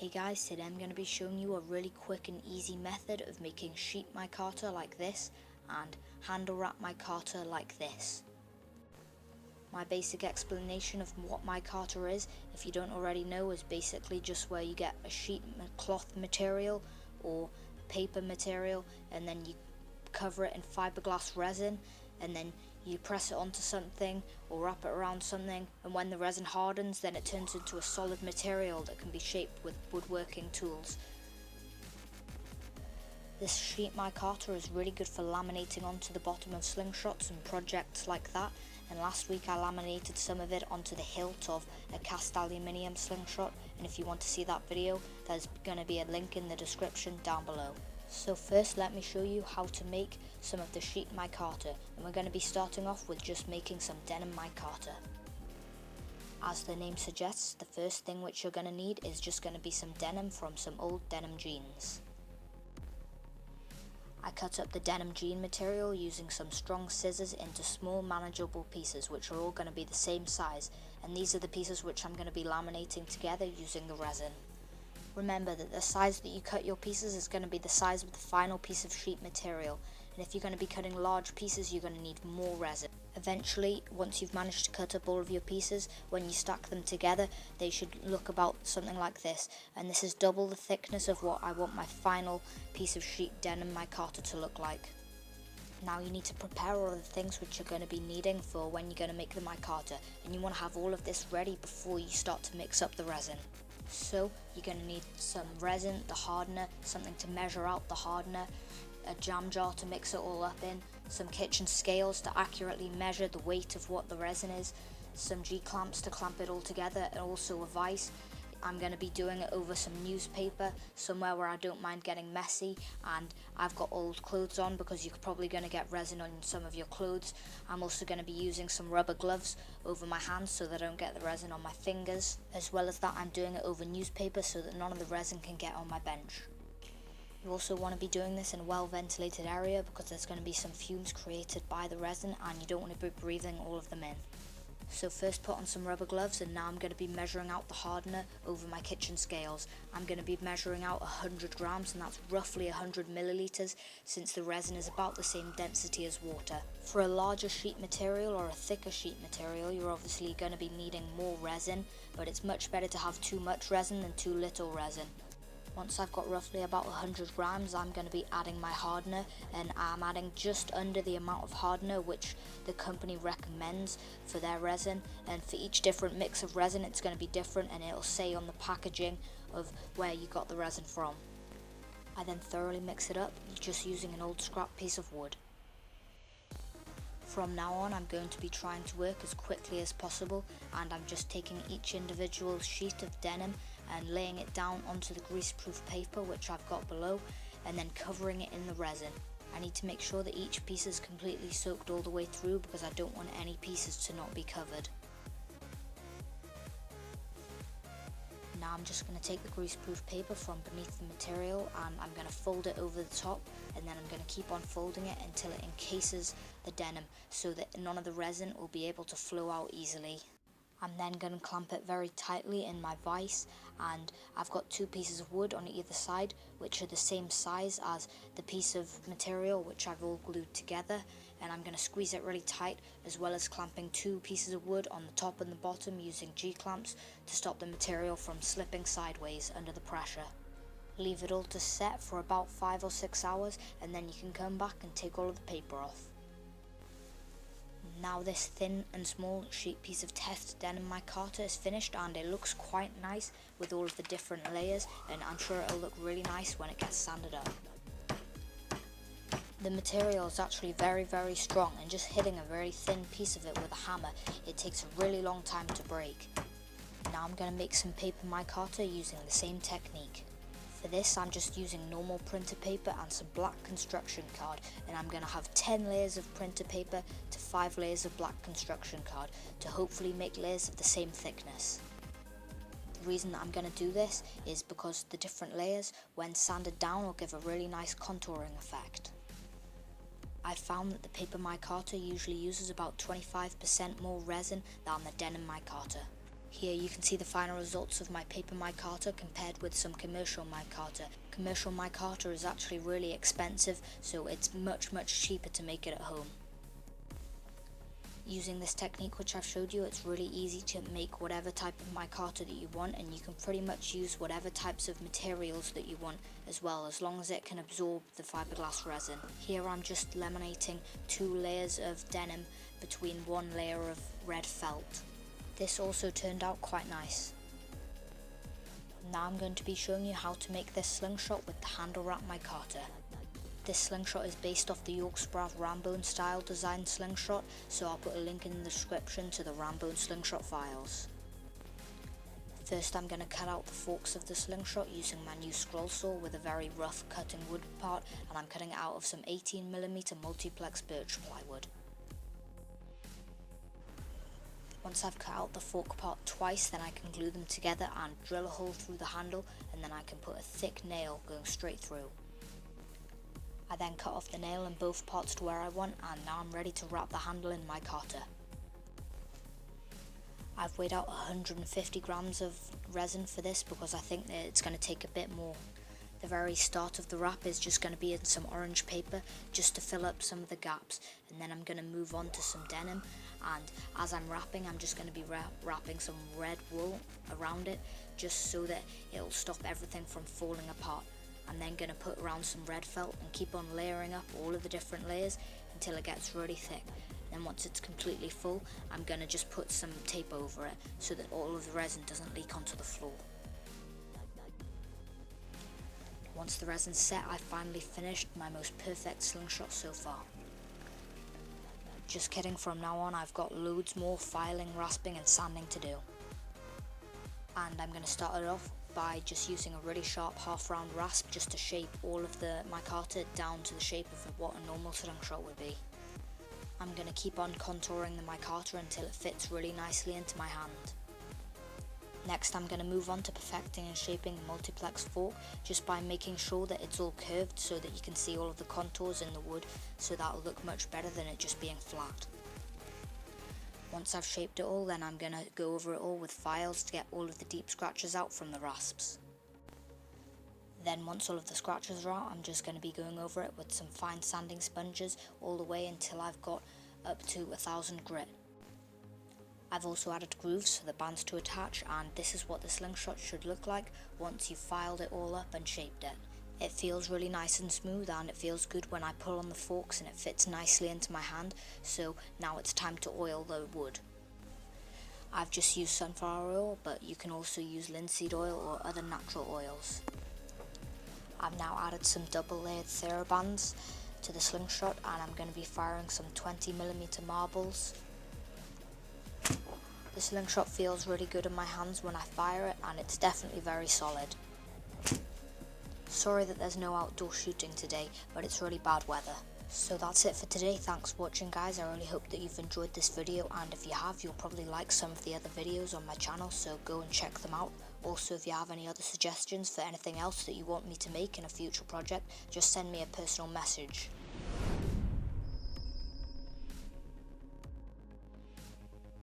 Hey guys, today I'm going to be showing you a really quick and easy method of making sheet micarta like this and handle wrap micarta like this. My basic explanation of what micarta is, if you don't already know, is basically just where you get a sheet cloth material or paper material and then you cover it in fiberglass resin and then you press it onto something or wrap it around something, and when the resin hardens then it turns into a solid material that can be shaped with woodworking tools. This sheet micarta is really good for laminating onto the bottom of slingshots and projects like that, and last week I laminated some of it onto the hilt of a cast aluminium slingshot, and if you want to see that video there's going to be a link in the description down below. So first let me show you how to make some of the sheet micarta, and we're going to be starting off with just making some denim micarta. As the name suggests, the first thing which you're going to need is just going to be some denim from some old denim jeans. I cut up the denim jean material using some strong scissors into small manageable pieces which are all going to be the same size, and these are the pieces which I'm going to be laminating together using the resin. Remember that the size that you cut your pieces is going to be the size of the final piece of sheet material, and if you're going to be cutting large pieces you're going to need more resin. Eventually, once you've managed to cut up all of your pieces, when you stack them together they should look about something like this, and this is double the thickness of what I want my final piece of sheet denim micarta to look like. Now you need to prepare all of the things which you're going to be needing for when you're going to make the micarta, and you want to have all of this ready before you start to mix up the resin. So you're going to need some resin, the hardener, something to measure out the hardener, a jam jar to mix it all up in, some kitchen scales to accurately measure the weight of what the resin is, some G-clamps to clamp it all together, and also a vise. I'm going to be doing it over some newspaper, somewhere where I don't mind getting messy, and I've got old clothes on because you're probably going to get resin on some of your clothes. I'm also going to be using some rubber gloves over my hands so that I don't get the resin on my fingers. As well as that, I'm doing it over newspaper so that none of the resin can get on my bench. You also want to be doing this in a well ventilated area because there's going to be some fumes created by the resin and you don't want to be breathing all of them in. So first put on some rubber gloves, and now I'm going to be measuring out the hardener over my kitchen scales. I'm going to be measuring out 100 grams, and that's roughly 100 milliliters since the resin is about the same density as water. For a larger sheet material or a thicker sheet material you're obviously going to be needing more resin, but it's much better to have too much resin than too little resin. Once I've got roughly about 100 grams, I'm going to be adding my hardener, and I'm adding just under the amount of hardener which the company recommends for their resin, and for each different mix of resin it's going to be different, and it'll say on the packaging of where you got the resin from. I then thoroughly mix it up just using an old scrap piece of wood. From now on I'm going to be trying to work as quickly as possible, and I'm just taking each individual sheet of denim and laying it down onto the greaseproof paper which I've got below, and then covering it in the resin. I need to make sure that each piece is completely soaked all the way through because I don't want any pieces to not be covered. Now I'm just going to take the greaseproof paper from beneath the material and I'm going to fold it over the top, and then I'm going to keep on folding it until it encases the denim so that none of the resin will be able to flow out easily. I'm then going to clamp it very tightly in my vise, and I've got two pieces of wood on either side which are the same size as the piece of material which I've all glued together, and I'm going to squeeze it really tight, as well as clamping two pieces of wood on the top and the bottom using G-clamps to stop the material from slipping sideways under the pressure. Leave it all to set for about 5 or 6 hours, and then you can come back and take all of the paper off. Now this thin and small sheet piece of test denim micarta is finished, and it looks quite nice with all of the different layers, and I'm sure it'll look really nice when it gets sanded up. The material is actually very strong, and just hitting a very thin piece of it with a hammer, it takes a really long time to break. Now I'm going to make some paper micarta using the same technique. For this I'm just using normal printer paper and some black construction card, and I'm going to have 10 layers of printer paper to 5 layers of black construction card to hopefully make layers of the same thickness. The reason that I'm going to do this is because the different layers, when sanded down, will give a really nice contouring effect. I found that the paper micarta usually uses about 25% more resin than the denim micarta. Here you can see the final results of my paper micarta compared with some commercial micarta. Commercial micarta is actually really expensive, so it's much cheaper to make it at home. Using this technique which I've showed you, it's really easy to make whatever type of micarta that you want, and you can pretty much use whatever types of materials that you want as well, as long as it can absorb the fiberglass resin. Here I'm just laminating 2 layers of denim between 1 layer of red felt. This also turned out quite nice. Now I'm going to be showing you how to make this slingshot with the handle wrap micarta. This slingshot is based off the Yorksprath Rambone style design slingshot, so I'll put a link in the description to the Rambone slingshot files. First I'm going to cut out the forks of the slingshot using my new scroll saw with a very rough cutting wood part, and I'm cutting it out of some 18mm multiplex birch plywood. Once I've cut out the fork part twice, then I can glue them together and drill a hole through the handle, and then I can put a thick nail going straight through. I then cut off the nail in both parts to where I want, and now I'm ready to wrap the handle in micarta. I've weighed out 150 grams of resin for this because I think that it's going to take a bit more. The very start of the wrap is just going to be in some orange paper just to fill up some of the gaps, and then I'm going to move on to some denim, and as I'm wrapping I'm just going to be wrapping some red wool around it just so that it'll stop everything from falling apart. I'm then going to put around some red felt and keep on layering up all of the different layers until it gets really thick. Then once it's completely full, I'm going to just put some tape over it so that all of the resin doesn't leak onto the floor. Once the resin's set, I finally finished my most perfect slingshot so far. Just kidding, from now on I've got loads more filing, rasping and sanding to do. And I'm going to start it off by just using a really sharp half round rasp just to shape all of the micarta down to the shape of what a normal slingshot would be. I'm going to keep on contouring the micarta until it fits really nicely into my hand. Next I'm going to move on to perfecting and shaping the multiplex fork just by making sure that it's all curved so that you can see all of the contours in the wood, so that'll look much better than it just being flat. Once I've shaped it all, then I'm going to go over it all with files to get all of the deep scratches out from the rasps. Then once all of the scratches are out, I'm just going to be going over it with some fine sanding sponges all the way until I've got up to 1000 grit. I've also added grooves for the bands to attach, and this is what the slingshot should look like once you've filed it all up and shaped it. It feels really nice and smooth, and it feels good when I pull on the forks and it fits nicely into my hand, so now it's time to oil the wood. I've just used sunflower oil, but you can also use linseed oil or other natural oils. I've now added some double layered therabands to the slingshot, and I'm going to be firing some 20mm marbles. The slingshot feels really good in my hands when I fire it, and it's definitely very solid. Sorry that there's no outdoor shooting today, but it's really bad weather. So that's it for today. Thanks for watching, guys. I really hope that you've enjoyed this video, and if you have, you'll probably like some of the other videos on my channel, so go and check them out. Also, if you have any other suggestions for anything else that you want me to make in a future project, just send me a personal message.